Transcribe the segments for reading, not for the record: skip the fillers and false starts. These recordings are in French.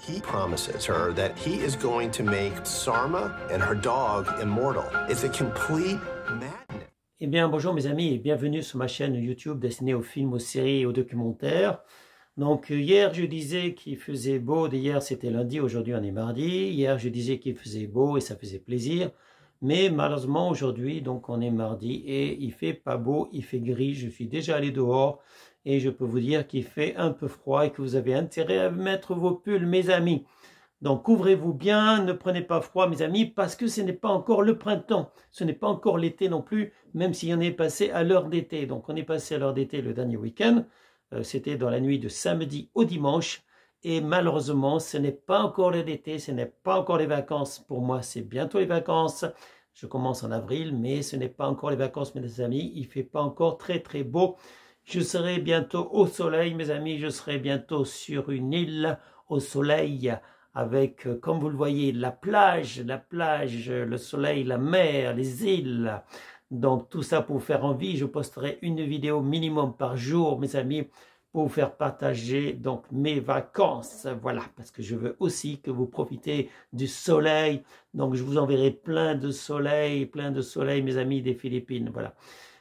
He promises her that he is going to make Sarma and her dog immortal. It's a complete madness. Eh bien, bonjour mes amis et bienvenue sur ma chaîne YouTube destinée aux films, aux séries et aux documentaires. Donc hier je disais qu'il faisait beau, d'hier c'était lundi, aujourd'hui on est mardi. Hier je disais qu'il faisait beau et ça faisait plaisir. Mais malheureusement aujourd'hui, donc on est mardi et il fait pas beau, il fait gris. Je suis déjà allé dehors et je peux vous dire qu'il fait un peu froid et que vous avez intérêt à mettre vos pulls mes amis. Donc couvrez-vous bien, ne prenez pas froid mes amis parce que ce n'est pas encore le printemps, ce n'est pas encore l'été non plus, même si on est passé à l'heure d'été. Donc on est passé à l'heure d'été le dernier week-end, c'était dans la nuit de samedi au dimanche et malheureusement ce n'est pas encore l'heure d'été, ce n'est pas encore les vacances. Pour moi c'est bientôt les vacances, je commence en avril mais ce n'est pas encore les vacances mes amis, il ne fait pas encore très très beau. Je serai bientôt au soleil mes amis, je serai bientôt sur une île au soleil, avec, comme vous le voyez, la plage, le soleil, la mer, les îles. Donc tout ça pour vous faire envie. Je posterai une vidéo minimum par jour, mes amis, pour vous faire partager donc mes vacances. Voilà, parce que je veux aussi que vous profitez du soleil. Donc je vous enverrai plein de soleil, mes amis des Philippines. Voilà.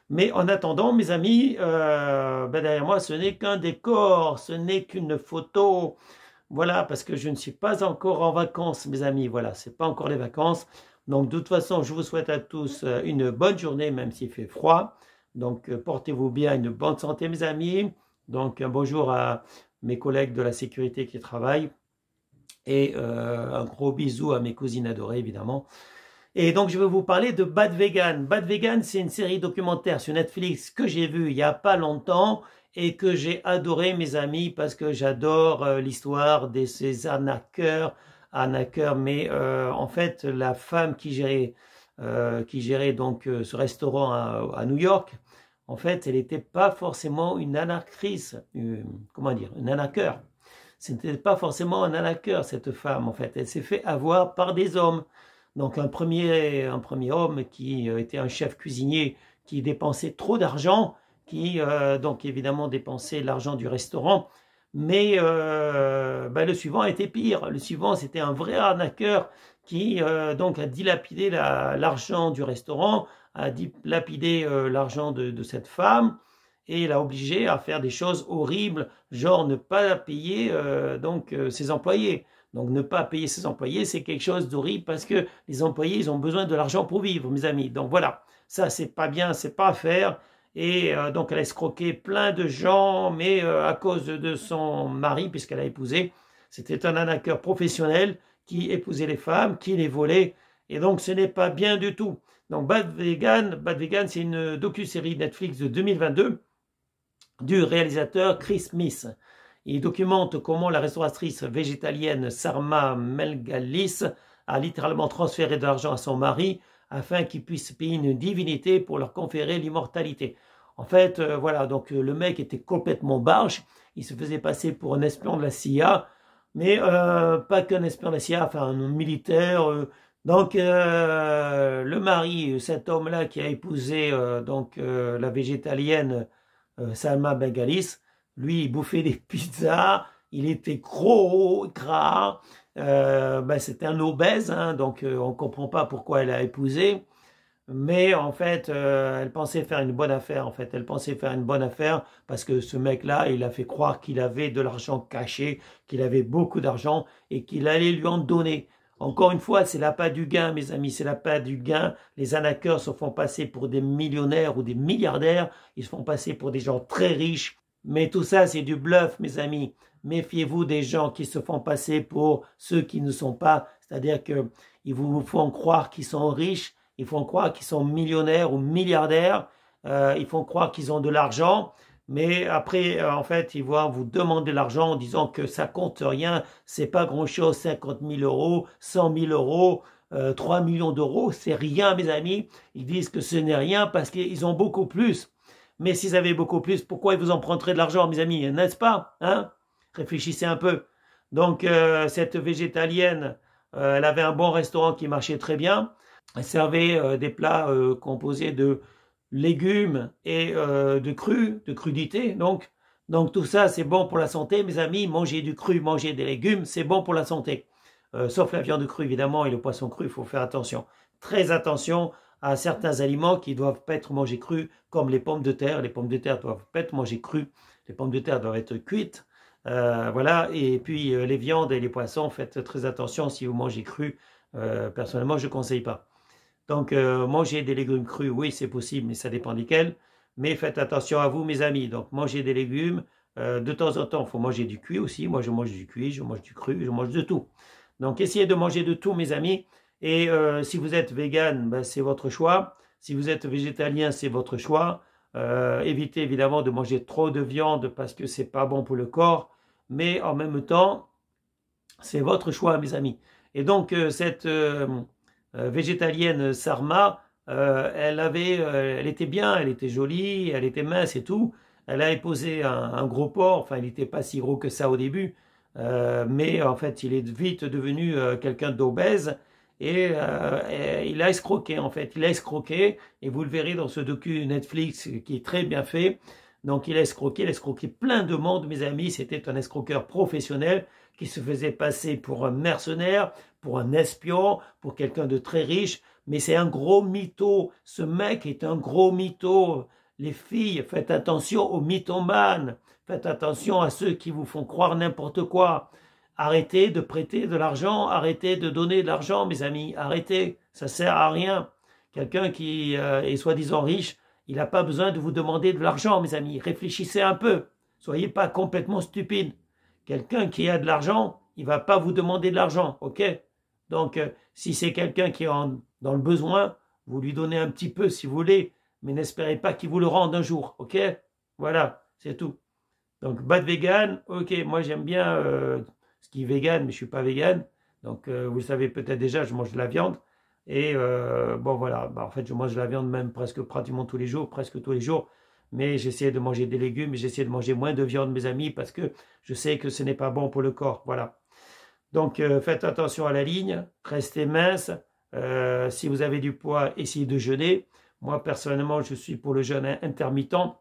Mais en attendant, mes amis, derrière moi, ce n'est qu'un décor, ce n'est qu'une photo. Voilà, parce que je ne suis pas encore en vacances, mes amis. Voilà, ce n'est pas encore les vacances. Donc, de toute façon, je vous souhaite à tous une bonne journée, même s'il fait froid. Donc, portez-vous bien, une bonne santé, mes amis. Donc, un bonjour à mes collègues de la sécurité qui travaillent. Et un gros bisou à mes cousines adorées, évidemment. Et donc, je vais vous parler de Bad Vegan. Bad Vegan, c'est une série documentaire sur Netflix que j'ai vue il n'y a pas longtemps et que j'ai adoré, mes amis, parce que j'adore l'histoire de ces arnaqueurs, mais en fait, la femme qui gérait donc ce restaurant à New York, en fait, elle n'était pas forcément une arnaqutrice, comment dire, une arnaqueur. Ce n'était pas forcément un arnaqueur, cette femme, en fait. Elle s'est fait avoir par des hommes. Donc un premier homme qui était un chef cuisinier qui dépensait trop d'argent, qui donc évidemment dépensait l'argent du restaurant, mais le suivant était pire. Le suivant c'était un vrai arnaqueur qui donc a dilapidé l'argent du restaurant, a dilapidé l'argent de cette femme et l'a obligé à faire des choses horribles, genre ne pas payer ses employés. Donc, ne pas payer ses employés, c'est quelque chose d'horrible parce que les employés, ils ont besoin de l'argent pour vivre, mes amis. Donc, voilà, ça, c'est pas bien, c'est pas à faire. Et donc, elle a escroqué plein de gens, mais à cause de son mari, puisqu'elle a épousé, c'était un arnaqueur professionnel qui épousait les femmes, qui les volait. Et donc, ce n'est pas bien du tout. Donc, Bad Vegan, c'est une docu-série Netflix de 2022 du réalisateur Chris Smith. Il documente comment la restauratrice végétalienne Sarma Melgalis a littéralement transféré de l'argent à son mari afin qu'il puisse payer une divinité pour leur conférer l'immortalité. En fait, voilà, donc le mec était complètement barge, il se faisait passer pour un espion de la CIA, mais pas qu'un espion de la CIA, enfin un militaire. Donc le mari, cet homme-là qui a épousé la végétalienne Sarma Melgalis, lui, il bouffait des pizzas, il était gros, gras, c'était un obèse, hein, donc on ne comprend pas pourquoi elle a épousé. Mais en fait, elle pensait faire une bonne affaire, elle pensait faire une bonne affaire parce que ce mec-là, il a fait croire qu'il avait de l'argent caché, qu'il avait beaucoup d'argent et qu'il allait lui en donner. Encore une fois, c'est l'appât du gain, mes amis, c'est l'appât du gain. Les arnaqueurs se font passer pour des millionnaires ou des milliardaires, ils se font passer pour des gens très riches. Mais tout ça, c'est du bluff, mes amis. Méfiez-vous des gens qui se font passer pour ceux qui ne sont pas. C'est-à-dire qu'ils vous font croire qu'ils sont riches, ils font croire qu'ils sont millionnaires ou milliardaires, ils font croire qu'ils ont de l'argent. Mais après, en fait, ils vont vous demander l'argent en disant que ça compte rien, c'est pas grand-chose, 50 000 euros, 100 000 euros, 3 millions d'euros, c'est rien, mes amis. Ils disent que ce n'est rien parce qu'ils ont beaucoup plus. Mais s'ils avaient beaucoup plus, pourquoi ils vous en prendraient de l'argent, mes amis, n'est-ce pas, hein? Réfléchissez un peu. Donc, cette végétalienne, elle avait un bon restaurant qui marchait très bien. Elle servait des plats composés de légumes et de crudité. Donc, Donc tout ça, c'est bon pour la santé, mes amis. Manger du cru, manger des légumes, c'est bon pour la santé. Sauf la viande crue, évidemment, et le poisson cru, il faut faire attention. Très attention à certains aliments qui doivent pas être mangés crus, comme les pommes de terre. Les pommes de terre doivent pas être mangées crues. Les pommes de terre doivent être cuites. Voilà. Et puis les viandes et les poissons, faites très attention si vous mangez cru. Personnellement, je ne conseille pas. Donc, manger des légumes crus, oui, c'est possible, mais ça dépend desquels. Mais faites attention à vous, mes amis. Donc, manger des légumes. De temps en temps, il faut manger du cuit aussi. Moi, je mange du cuit, je mange du cru, je mange de tout. Donc, essayez de manger de tout, mes amis. Et si vous êtes vegan, ben, c'est votre choix. Si vous êtes végétalien, c'est votre choix. Évitez évidemment de manger trop de viande parce que c'est pas bon pour le corps. Mais en même temps, c'est votre choix, mes amis. Et donc, cette végétalienne Sarma, elle était bien, elle était jolie, elle était mince et tout. Elle a épousé un gros porc, enfin il n'était pas si gros que ça au début, mais en fait il est vite devenu quelqu'un d'obèse et il a escroqué en fait, il a escroqué et vous le verrez dans ce docu Netflix qui est très bien fait. Donc il a escroqué plein de monde, mes amis. C'était un escroqueur professionnel qui se faisait passer pour un mercenaire, pour un espion, pour quelqu'un de très riche. Mais c'est un gros mytho. Ce mec est un gros mytho. Les filles, faites attention aux mythomanes. Faites attention à ceux qui vous font croire n'importe quoi. Arrêtez de prêter de l'argent. Arrêtez de donner de l'argent, mes amis. Arrêtez. Ça sert à rien. Quelqu'un qui est soi-disant riche, il n'a pas besoin de vous demander de l'argent, mes amis. Réfléchissez un peu. Soyez pas complètement stupide. Quelqu'un qui a de l'argent, il ne va pas vous demander de l'argent, ok? Donc, si c'est quelqu'un qui est dans le besoin, vous lui donnez un petit peu si vous voulez, mais n'espérez pas qu'il vous le rende un jour, ok? Voilà, c'est tout. Donc, bad vegan, ok, moi j'aime bien ce qui est vegan, mais je ne suis pas vegan. Donc, vous le savez peut-être déjà, je mange de la viande. Et bon voilà, en fait je mange de la viande même pratiquement tous les jours, presque tous les jours. Mais j'essaie de manger des légumes, j'essaie de manger moins de viande, mes amis, parce que je sais que ce n'est pas bon pour le corps, voilà. Donc faites attention à la ligne, restez mince. Si vous avez du poids, essayez de jeûner. Moi personnellement, je suis pour le jeûne intermittent.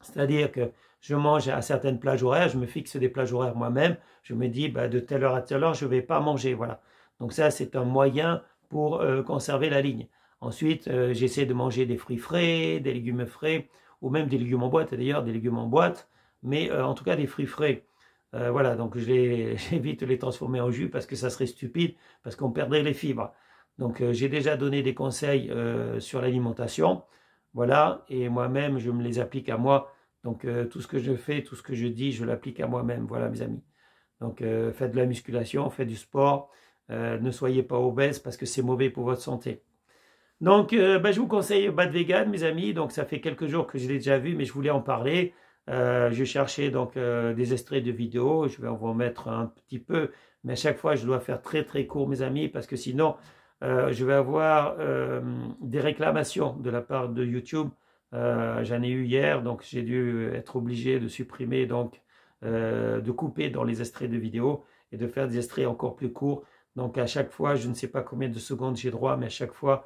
C'est-à-dire que je mange à certaines plages horaires, je me fixe des plages horaires moi-même. Je me dis, de telle heure à telle heure, je ne vais pas manger, voilà. Donc ça, c'est un moyen pour conserver la ligne. Ensuite, j'essaie de manger des fruits frais, des légumes frais, ou même des légumes en boîte, d'ailleurs, des légumes en boîte, mais en tout cas des fruits frais. Voilà, donc j'évite de les transformer en jus parce que ça serait stupide, parce qu'on perdrait les fibres. Donc j'ai déjà donné des conseils sur l'alimentation, voilà, et moi-même, je me les applique à moi. Donc tout ce que je fais, tout ce que je dis, je l'applique à moi-même, voilà mes amis. Donc faites de la musculation, faites du sport, ne soyez pas obèse parce que c'est mauvais pour votre santé. Donc, je vous conseille Bad Vegan, mes amis. Donc, ça fait quelques jours que je l'ai déjà vu, mais je voulais en parler. Je cherchais donc des extraits de vidéos. Je vais en vous mettre un petit peu, mais à chaque fois, je dois faire très très court, mes amis, parce que sinon, je vais avoir des réclamations de la part de YouTube. J'en ai eu hier, donc j'ai dû être obligé de supprimer, donc de couper dans les extraits de vidéos et de faire des extraits encore plus courts. Donc à chaque fois, je ne sais pas combien de secondes j'ai droit, mais à chaque fois,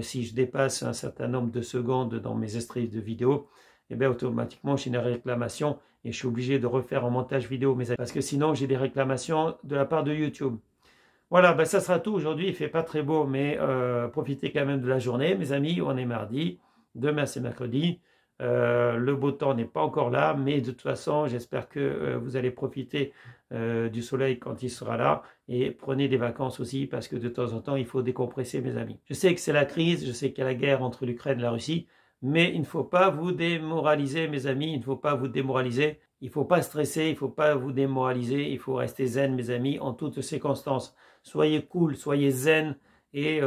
si je dépasse un certain nombre de secondes dans mes extraits de vidéo, eh bien automatiquement j'ai une réclamation et je suis obligé de refaire un montage vidéo, parce que sinon j'ai des réclamations de la part de YouTube. Voilà, ça sera tout aujourd'hui. Il ne fait pas très beau, mais profitez quand même de la journée, mes amis. On est mardi, demain c'est mercredi. Le beau temps n'est pas encore là, mais de toute façon, j'espère que vous allez profiter du soleil quand il sera là et prenez des vacances aussi parce que de temps en temps, il faut décompresser, mes amis. Je sais que c'est la crise, je sais qu'il y a la guerre entre l'Ukraine et la Russie, mais il ne faut pas vous démoraliser, mes amis, il ne faut pas vous démoraliser, il ne faut pas stresser, il ne faut pas vous démoraliser, il faut rester zen, mes amis, en toutes circonstances. Soyez cool, soyez zen et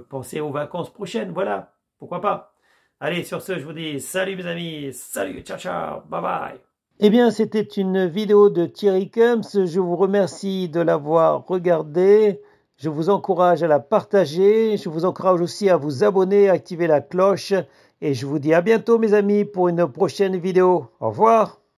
pensez aux vacances prochaines, voilà, pourquoi pas. Allez, sur ce, je vous dis salut mes amis, salut, ciao, ciao, bye bye. Eh bien, c'était une vidéo de Thierry Kums. Je vous remercie de l'avoir regardée. Je vous encourage à la partager. Je vous encourage aussi à vous abonner, à activer la cloche. Et je vous dis à bientôt mes amis pour une prochaine vidéo. Au revoir.